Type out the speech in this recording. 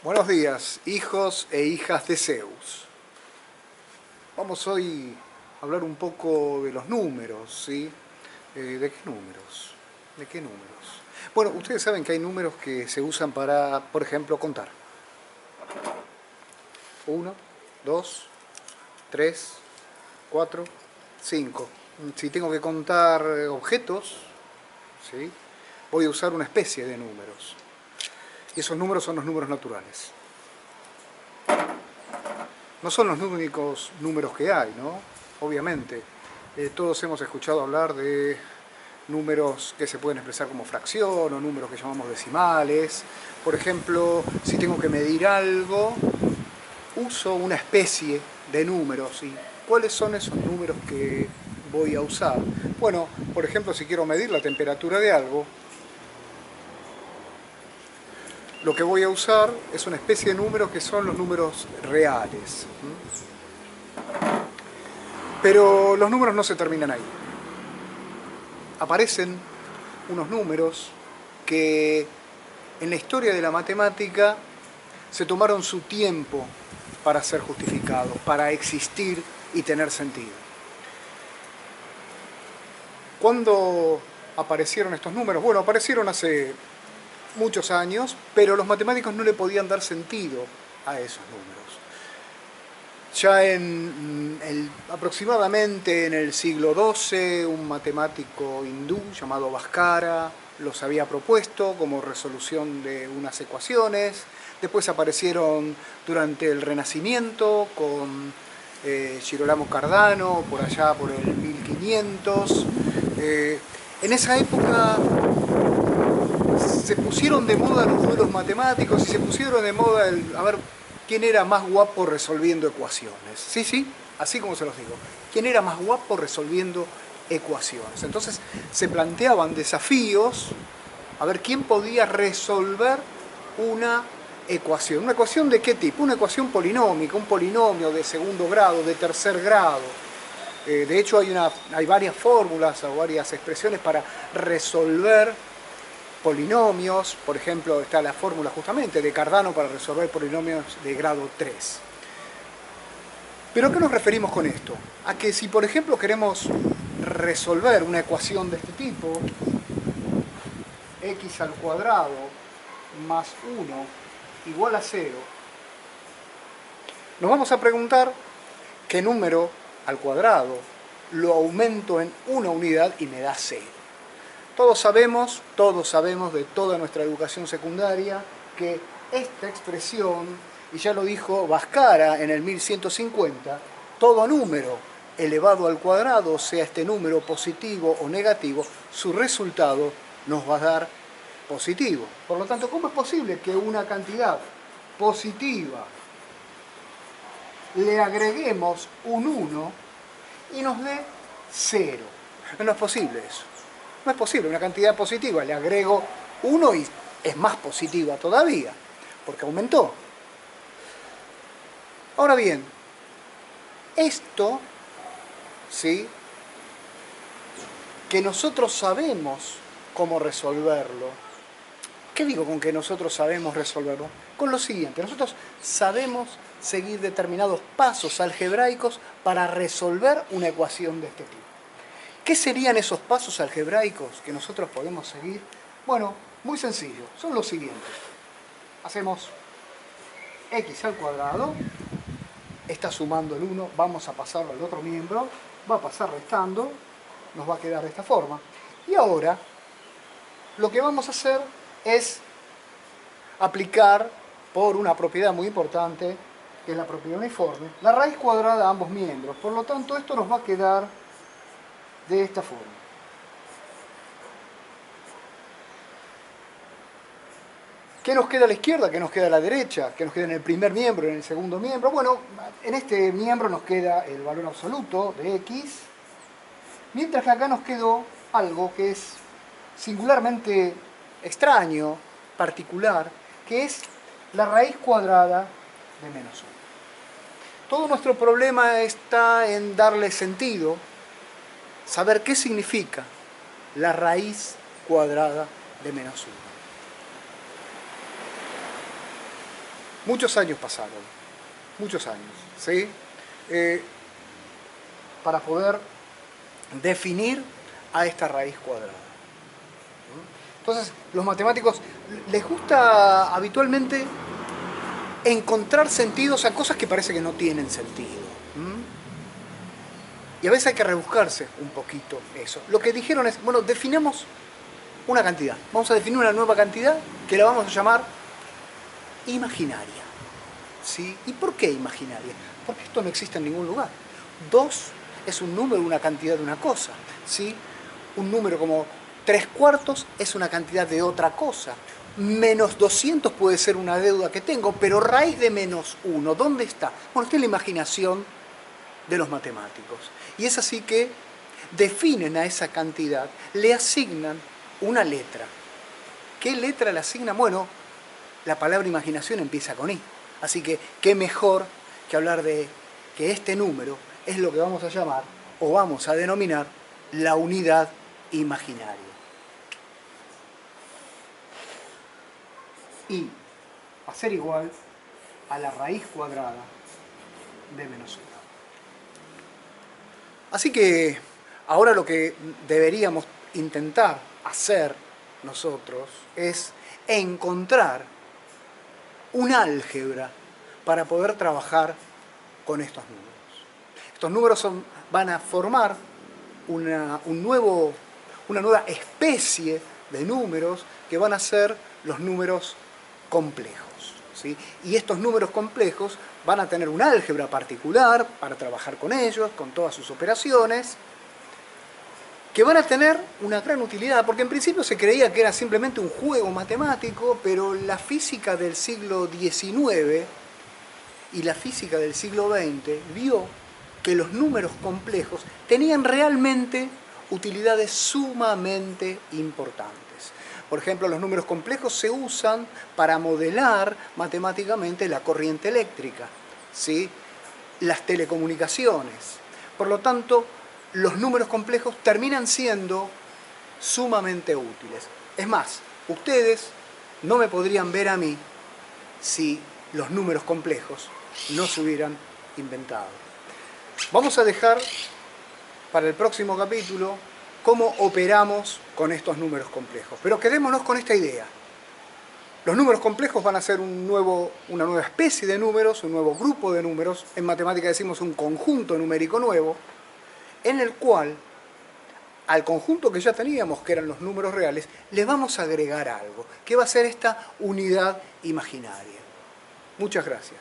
Buenos días, hijos e hijas de Zeus. Vamos hoy a hablar un poco de los números, ¿sí? ¿De qué números? ¿De qué números? Bueno, ustedes saben que hay números que se usan para, por ejemplo, contar. 1, 2, 3, 4, 5. Si tengo que contar objetos, ¿sí? Voy a usar una especie de números. Y esos números son los números naturales. No son los únicos números que hay, ¿no? Obviamente. Todos hemos escuchado hablar de números que se pueden expresar como fracción o números que llamamos decimales. Por ejemplo, si tengo que medir algo, uso una especie de números. ¿Y cuáles son esos números que voy a usar? Bueno, por ejemplo, si quiero medir la temperatura de algo, lo que voy a usar es una especie de números que son los números reales. Pero los números no se terminan ahí. Aparecen unos números que en la historia de la matemática se tomaron su tiempo para ser justificados, para existir y tener sentido. ¿Cuándo aparecieron estos números? Bueno, aparecieron hace muchos años, pero los matemáticos no le podían dar sentido a esos números. Ya aproximadamente en el siglo XII, un matemático hindú llamado Bhaskara los había propuesto como resolución de unas ecuaciones. Después aparecieron durante el Renacimiento con Girolamo Cardano, por allá por el 1500. En esa época se pusieron de moda los duelos matemáticos y se pusieron de moda a ver quién era más guapo resolviendo ecuaciones. Sí, así como se los digo. ¿Quién era más guapo resolviendo ecuaciones? Entonces se planteaban desafíos a ver quién podía resolver una ecuación. ¿Una ecuación de qué tipo? Una ecuación polinómica, un polinomio de segundo grado, de tercer grado. De hecho hay varias fórmulas o varias expresiones para resolver polinomios. Por ejemplo, está la fórmula justamente de Cardano para resolver polinomios de grado 3. ¿Pero a qué nos referimos con esto? A que si, por ejemplo, queremos resolver una ecuación de este tipo, x al cuadrado más 1 igual a 0, nos vamos a preguntar qué número al cuadrado lo aumento en una unidad y me da 0. Todos sabemos de toda nuestra educación secundaria que esta expresión, y ya lo dijo Bhaskara en el 1150, todo número elevado al cuadrado, sea este número positivo o negativo, su resultado nos va a dar positivo. Por lo tanto, ¿cómo es posible que una cantidad positiva le agreguemos un 1 y nos dé 0? No es posible eso. No es posible, una cantidad positiva, le agrego 1 y es más positiva todavía, porque aumentó. Ahora bien, esto, ¿sí?, que nosotros sabemos cómo resolverlo. ¿Qué digo con que nosotros sabemos resolverlo? Con lo siguiente, nosotros sabemos seguir determinados pasos algebraicos para resolver una ecuación de este tipo. ¿Qué serían esos pasos algebraicos que nosotros podemos seguir? Bueno, muy sencillo, son los siguientes. Hacemos x al cuadrado, está sumando el 1, vamos a pasarlo al otro miembro, va a pasar restando, nos va a quedar de esta forma. Y ahora, lo que vamos a hacer es aplicar, por una propiedad muy importante, que es la propiedad uniforme, la raíz cuadrada a ambos miembros. Por lo tanto, esto nos va a quedar de esta forma. ¿Qué nos queda a la izquierda? ¿Qué nos queda a la derecha? ¿Qué nos queda en el primer miembro, en el segundo miembro? Bueno, en este miembro nos queda el valor absoluto de x, mientras que acá nos quedó algo que es singularmente extraño, particular, que es la raíz cuadrada de menos 1. Todo nuestro problema está en darle sentido, saber qué significa la raíz cuadrada de menos 1. Muchos años pasaron, muchos años, ¿sí? Para poder definir a esta raíz cuadrada. Entonces, los matemáticos les gusta habitualmente encontrar sentidos a cosas que parece que no tienen sentido. Y a veces hay que rebuscarse un poquito eso. Lo que dijeron es, bueno, definamos una cantidad. Vamos a definir una nueva cantidad que la vamos a llamar imaginaria. ¿Sí? ¿Y por qué imaginaria? Porque esto no existe en ningún lugar. 2 es un número, una cantidad de una cosa. ¿Sí? Un número como 3/4 es una cantidad de otra cosa. Menos 200 puede ser una deuda que tengo, pero raíz de menos 1, ¿dónde está? Bueno, está en la imaginación de los matemáticos. Y es así que definen a esa cantidad, le asignan una letra. ¿Qué letra le asignan? Bueno, la palabra imaginación empieza con I. Así que, ¿qué mejor que hablar de que este número es lo que vamos a llamar, o vamos a denominar, la unidad imaginaria? Y va a ser igual a la raíz cuadrada de menos 1. Así que ahora lo que deberíamos intentar hacer nosotros es encontrar un álgebra para poder trabajar con estos números. Estos números van a formar una nueva especie de números que van a ser los números complejos, ¿sí? Y estos números complejos van a tener un álgebra particular para trabajar con ellos, con todas sus operaciones, que van a tener una gran utilidad, porque en principio se creía que era simplemente un juego matemático, pero la física del siglo XIX y la física del siglo XX vio que los números complejos tenían realmente utilidades sumamente importantes. Por ejemplo, los números complejos se usan para modelar matemáticamente la corriente eléctrica, ¿sí? Las telecomunicaciones. Por lo tanto, los números complejos terminan siendo sumamente útiles. Es más, ustedes no me podrían ver a mí si los números complejos no se hubieran inventado. Vamos a dejar para el próximo capítulo cómo operamos con estos números complejos. Pero quedémonos con esta idea. Los números complejos van a ser una nueva especie de números, un nuevo grupo de números. En matemática decimos un conjunto numérico nuevo, en el cual al conjunto que ya teníamos, que eran los números reales, le vamos a agregar algo, que va a ser esta unidad imaginaria. Muchas gracias.